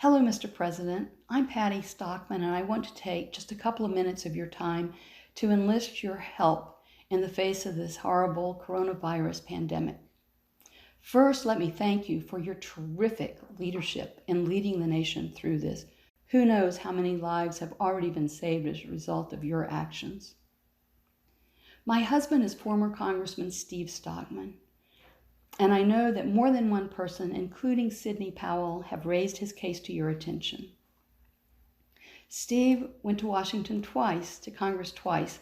Hello, Mr. President. I'm Patti Stockman, and I want to take just a couple of minutes of your time to enlist your help in the face of this horrible coronavirus pandemic. First, let me thank you for your terrific leadership in leading the nation through this. Who knows how many lives have already been saved as a result of your actions. My husband is former Congressman Steve Stockman, and I know that more than one person, including Sidney Powell, have raised his case to your attention. Steve went to Washington to Congress twice,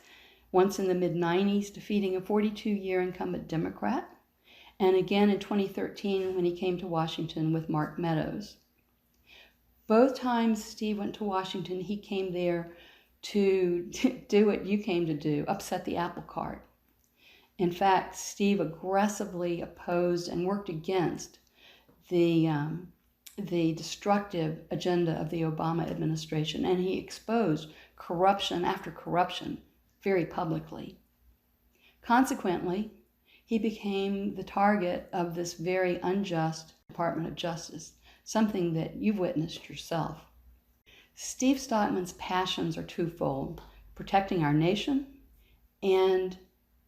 once in the mid-90s, defeating a 42-year incumbent Democrat, and again in 2013 when he came to Washington with Mark Meadows. Both times Steve went to Washington, he came there to do what you came to do, upset the apple cart. In fact, Steve aggressively opposed and worked against the destructive agenda of the Obama administration, and he exposed corruption after corruption very publicly. Consequently, he became the target of this very unjust Department of Justice, something that you've witnessed yourself. Steve Stockman's passions are twofold: protecting our nation and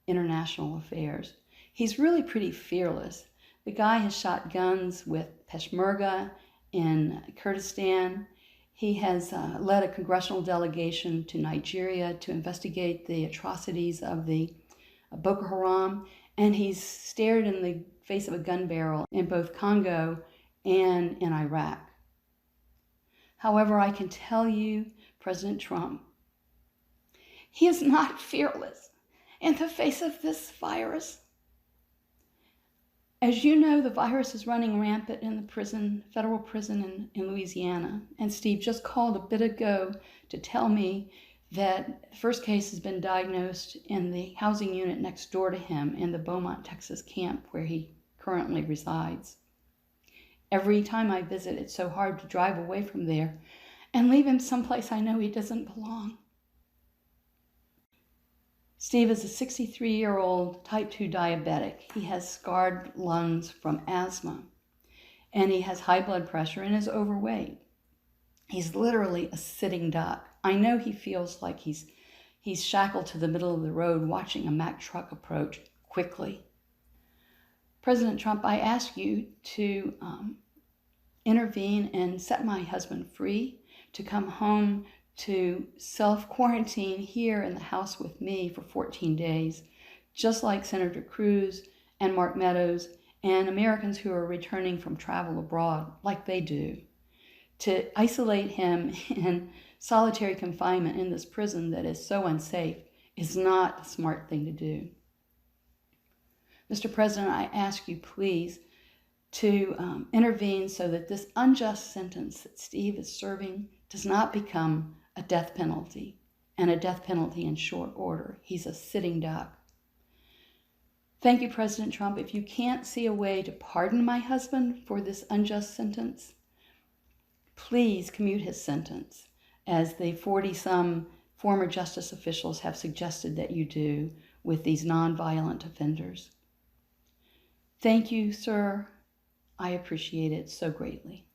international affairs. He's really pretty fearless. The guy has shot guns with Peshmerga in Kurdistan. He has led a congressional delegation to Nigeria to investigate the atrocities of the Boko Haram, and he's stared in the face of a gun barrel in both Congo and in Iraq. However, I can tell you, President Trump, he is not fearless in the face of this virus. As you know, the virus is running rampant in the federal prison in Louisiana. And Steve just called a bit ago to tell me that the first case has been diagnosed in the housing unit next door to him in the Beaumont, Texas camp where he currently resides. Every time I visit, it's so hard to drive away from there and leave him someplace I know he doesn't belong. Steve is a 63-year-old type 2 diabetic. He has scarred lungs from asthma, and he has high blood pressure and is overweight. He's literally a sitting duck. I know he feels like he's shackled to the middle of the road watching a Mack truck approach quickly. President Trump, I ask you to intervene and set my husband free to come home to self-quarantine here in the house with me for 14 days, just like Senator Cruz and Mark Meadows and Americans who are returning from travel abroad like they do. To isolate him in solitary confinement in this prison that is so unsafe is not a smart thing to do. Mr. President, I ask you please to intervene so that this unjust sentence that Steve is serving does not become a death penalty, and a death penalty in short order. He's a sitting duck. Thank you, President Trump. If you can't see a way to pardon my husband for this unjust sentence, please commute his sentence, as the 40-some former justice officials have suggested that you do with these nonviolent offenders. Thank you, sir. I appreciate it so greatly.